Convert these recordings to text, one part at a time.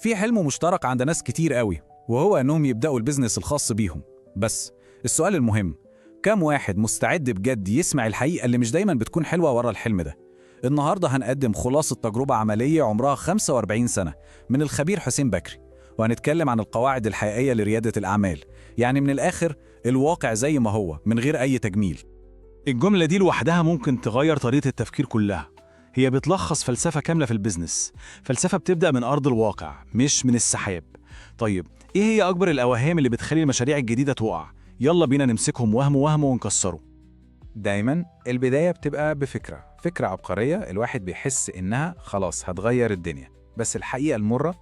في حلم مشترك عند ناس كتير قوي، وهو انهم يبدأوا البيزنس الخاص بيهم. بس السؤال المهم، كم واحد مستعد بجد يسمع الحقيقة اللي مش دايما بتكون حلوة ورا الحلم ده؟ النهاردة هنقدم خلاصة تجربة عملية عمرها 45 سنة من الخبير حسين بكري، وهنتكلم عن القواعد الحقيقية لريادة الأعمال، يعني من الآخر الواقع زي ما هو من غير أي تجميل. الجملة دي لوحدها ممكن تغير طريقة التفكير كلها. هي بتلخص فلسفة كاملة في البيزنس، فلسفة بتبدأ من أرض الواقع مش من السحاب. طيب إيه هي أكبر الأوهام اللي بتخلي المشاريع الجديدة تقع؟ يلا بينا نمسكهم وهم ونكسره. دايما البداية بتبقى فكرة عبقرية، الواحد بيحس إنها خلاص هتغير الدنيا. بس الحقيقة المرة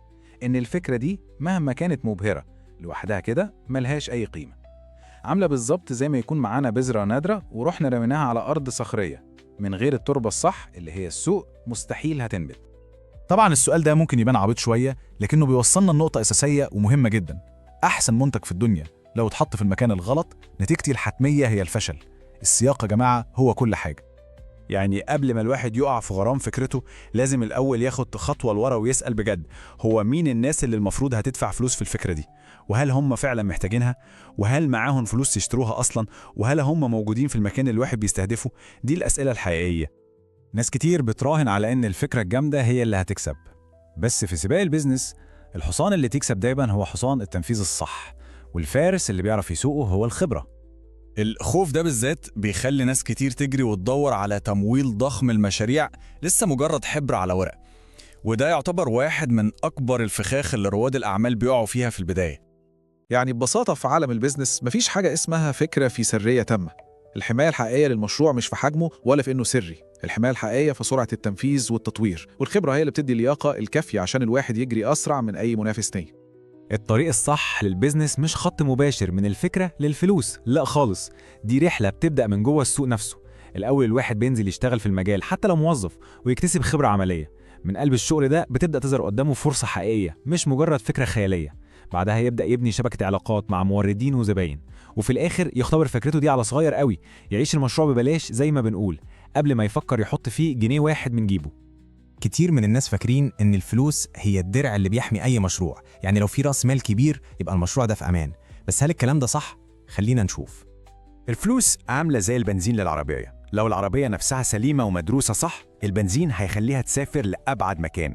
إن الفكرة دي مهما كانت مبهرة لوحدها كده ملهاش أي قيمة. عاملة بالظبط زي ما يكون معانا بذرة نادرة ورحنا رميناها على أرض صخرية، من غير التربة الصح اللي هي السوق مستحيل هتنبت. طبعا السؤال ده ممكن يبان عبيط شوية، لكنه بيوصلنا لنقطة أساسية ومهمة جدا. أحسن منتج في الدنيا لو اتحط في المكان الغلط نتيجتي الحتمية هي الفشل. السياق يا جماعة هو كل حاجة. يعني قبل ما الواحد يقع في غرام فكرته لازم الأول ياخد خطوة لورا ويسأل بجد، هو مين الناس اللي المفروض هتدفع فلوس في الفكرة دي؟ وهل هم فعلا محتاجينها؟ وهل معاهم فلوس يشتروها أصلا؟ وهل هم موجودين في المكان اللي الواحد بيستهدفه؟ دي الأسئلة الحقيقية. ناس كتير بتراهن على إن الفكرة الجامدة هي اللي هتكسب، بس في سباق البيزنس الحصان اللي تكسب دايما هو حصان التنفيذ الصح، والفارس اللي بيعرف يسوقه هو الخبرة. الخوف ده بالذات بيخلي ناس كتير تجري وتدور على تمويل ضخم المشاريع لسه مجرد حبر على ورق، وده يعتبر واحد من أكبر الفخاخ اللي رواد الأعمال بيقعوا فيها في البداية. يعني ببساطة في عالم البيزنس مفيش حاجة اسمها فكرة في سرية تامة. الحماية الحقيقية للمشروع مش في حجمه ولا في إنه سري، الحماية الحقيقية في سرعة التنفيذ والتطوير، والخبرة هي اللي بتدي اللياقة الكافية عشان الواحد يجري أسرع من أي منافس تاني. الطريق الصح للبيزنس مش خط مباشر من الفكرة للفلوس، لا خالص. دي رحلة بتبدأ من جوه السوق نفسه. الأول الواحد بينزل يشتغل في المجال حتى لو موظف ويكتسب خبرة عملية. من قلب الشغل ده بتبدأ تظهر قدامه فرصة حقيقية مش مجرد فكرة خيالية. بعدها يبدأ يبني شبكة علاقات مع موردين وزباين، وفي الآخر يختبر فكرته دي على صغير قوي، يعيش المشروع ببلاش زي ما بنقول قبل ما يفكر يحط فيه جنيه واحد من جيبه. كتير من الناس فاكرين إن الفلوس هي الدرع اللي بيحمي أي مشروع، يعني لو في رأس مال كبير يبقى المشروع ده في أمان. بس هل الكلام ده صح؟ خلينا نشوف. الفلوس عاملة زي البنزين للعربية، لو العربية نفسها سليمة ومدروسة صح البنزين هيخليها تسافر لأبعد مكان.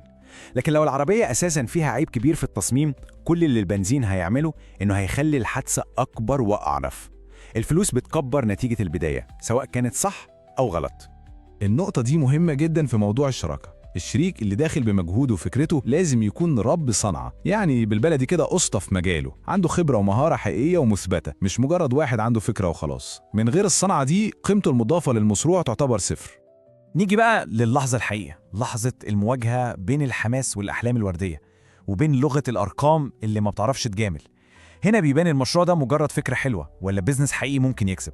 لكن لو العربية أساساً فيها عيب كبير في التصميم، كل اللي البنزين هيعمله إنه هيخلي الحادثة أكبر وأعنف. الفلوس بتكبر نتيجة البداية سواء كانت صح أو غلط. النقطة دي مهمة جدا في موضوع الشراكة. الشريك اللي داخل بمجهوده وفكرته لازم يكون رب صنعة، يعني بالبلدي كده أسطى في مجاله، عنده خبرة ومهارة حقيقية ومثبتة، مش مجرد واحد عنده فكرة وخلاص. من غير الصنعة دي قيمته المضافة للمشروع تعتبر صفر. نيجي بقى للحظة الحقيقية، لحظة المواجهة بين الحماس والأحلام الوردية وبين لغة الأرقام اللي ما بتعرفش تجامل. هنا بيبان المشروع ده مجرد فكرة حلوة ولا بيزنس حقيقي ممكن يكسب.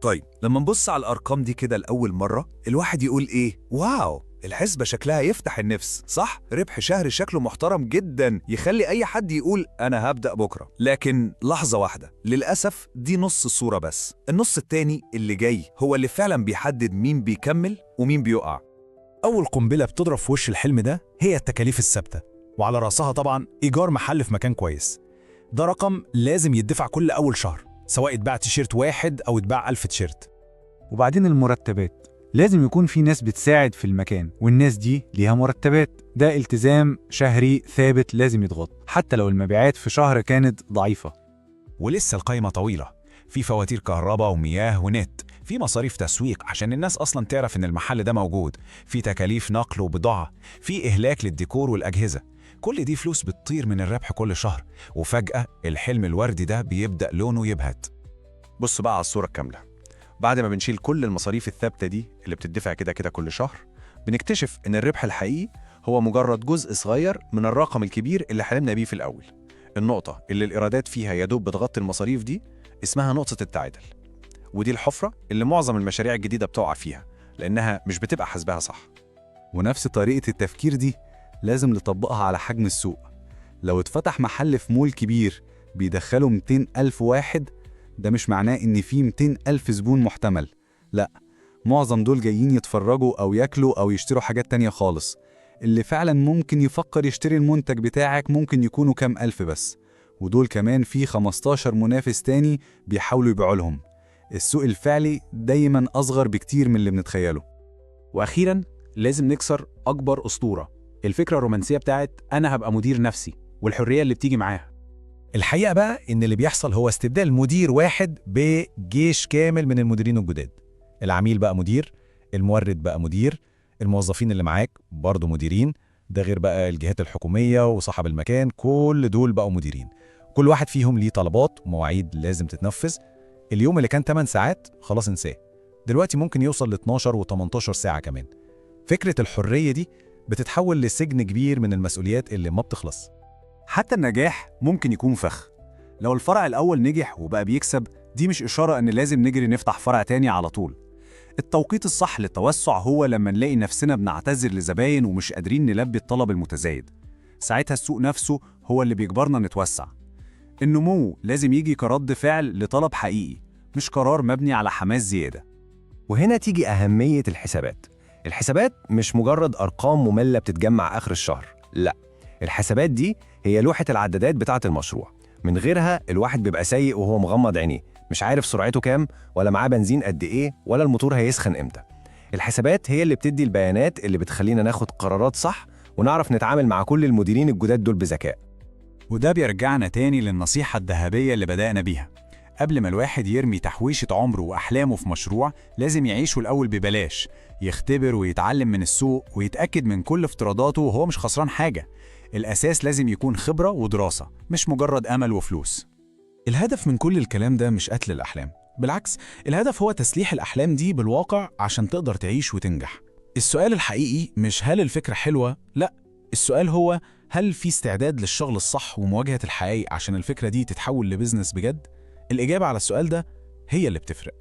طيب لما نبص على الأرقام دي كده لأول مرة الواحد يقول إيه؟ واو، الحسبة شكلها يفتح النفس، صح؟ ربح شهري شكله محترم جدا يخلي أي حد يقول أنا هبدأ بكرة. لكن لحظة واحدة، للأسف دي نص الصورة بس. النص التاني اللي جاي هو اللي فعلا بيحدد مين بيكمل ومين بيقع. أول قنبلة بتضرب في وش الحلم ده هي التكاليف الثابتة، وعلى رأسها طبعا إيجار محل في مكان كويس. ده رقم لازم يدفع كل أول شهر، سواء اتباع تيشيرت واحد أو اتباع 1000 تيشيرت. وبعدين المرتبات، لازم يكون في ناس بتساعد في المكان، والناس دي ليها مرتبات. ده التزام شهري ثابت لازم يتغطى حتى لو المبيعات في شهر كانت ضعيفة. ولسه القايمة طويلة، في فواتير كهرباء ومياه ونت، في مصاريف تسويق عشان الناس أصلا تعرف إن المحل ده موجود، في تكاليف نقل وبضاعة، في إهلاك للديكور والأجهزة. كل دي فلوس بتطير من الربح كل شهر، وفجأة الحلم الوردي ده بيبدأ لونه يبهت. بص بقى على الصورة الكاملة. بعد ما بنشيل كل المصاريف الثابتة دي اللي بتدفع كده كل شهر، بنكتشف إن الربح الحقيقي هو مجرد جزء صغير من الرقم الكبير اللي حلمنا بيه في الأول. النقطة اللي الإيرادات فيها يدوب بتغطي المصاريف دي اسمها نقطة التعادل، ودي الحفرة اللي معظم المشاريع الجديدة بتقع فيها لأنها مش بتبقى حسبها صح. ونفس طريقة التفكير دي لازم نطبقها على حجم السوق. لو اتفتح محل في مول كبير بيدخلوا 200,000 واحد، ده مش معناه إن في 200,000 زبون محتمل، لأ، معظم دول جايين يتفرجوا أو ياكلوا أو يشتروا حاجات تانية خالص. اللي فعلا ممكن يفكر يشتري المنتج بتاعك ممكن يكونوا كام ألف بس، ودول كمان في 15 منافس تاني بيحاولوا يبيعوا لهم. السوق الفعلي دايما أصغر بكتير من اللي بنتخيله. وأخيراً لازم نكسر أكبر أسطورة، الفكرة الرومانسية بتاعت أنا هبقى مدير نفسي والحرية اللي بتيجي معاها. الحقيقة بقى إن اللي بيحصل هو استبدال مدير واحد بجيش كامل من المديرين الجداد. العميل بقى مدير، المورد بقى مدير، الموظفين اللي معاك برضه مديرين، ده غير بقى الجهات الحكومية وصاحب المكان، كل دول بقوا مديرين. كل واحد فيهم ليه طلبات ومواعيد لازم تتنفذ. اليوم اللي كان 8 ساعات خلاص انساه، دلوقتي ممكن يوصل ل 12 و18 ساعة كمان. فكرة الحرية دي بتتحول لسجن كبير من المسؤوليات اللي ما بتخلص. حتى النجاح ممكن يكون فخ. لو الفرع الأول نجح وبقى بيكسب، دي مش إشارة إن لازم نجري نفتح فرع تاني على طول. التوقيت الصح للتوسع هو لما نلاقي نفسنا بنعتذر لزباين ومش قادرين نلبي الطلب المتزايد. ساعتها السوق نفسه هو اللي بيجبرنا نتوسع. النمو لازم يجي كرد فعل لطلب حقيقي، مش قرار مبني على حماس زيادة. وهنا تيجي أهمية الحسابات. الحسابات مش مجرد أرقام مملة بتتجمع آخر الشهر، لا، الحسابات دي هي لوحة العدادات بتاعة المشروع. من غيرها الواحد بيبقى سايق وهو مغمض عينيه، مش عارف سرعته كام، ولا معاه بنزين قد إيه، ولا الموتور هيسخن إمتى. الحسابات هي اللي بتدي البيانات اللي بتخلينا ناخد قرارات صح ونعرف نتعامل مع كل المديرين الجداد دول بذكاء. وده بيرجعنا تاني للنصيحة الذهبية اللي بدأنا بيها. قبل ما الواحد يرمي تحويشة عمره وأحلامه في مشروع، لازم يعيشه الأول ببلاش، يختبر ويتعلم من السوق ويتأكد من كل افتراضاته وهو مش خسران حاجة. الأساس لازم يكون خبرة ودراسة، مش مجرد أمل وفلوس. الهدف من كل الكلام ده مش قتل الأحلام، بالعكس الهدف هو تسليح الأحلام دي بالواقع عشان تقدر تعيش وتنجح. السؤال الحقيقي مش هل الفكرة حلوة، لا، السؤال هو هل في استعداد للشغل الصح ومواجهة الحقائق عشان الفكرة دي تتحول لبزنس بجد؟ الإجابة على السؤال ده هي اللي بتفرق.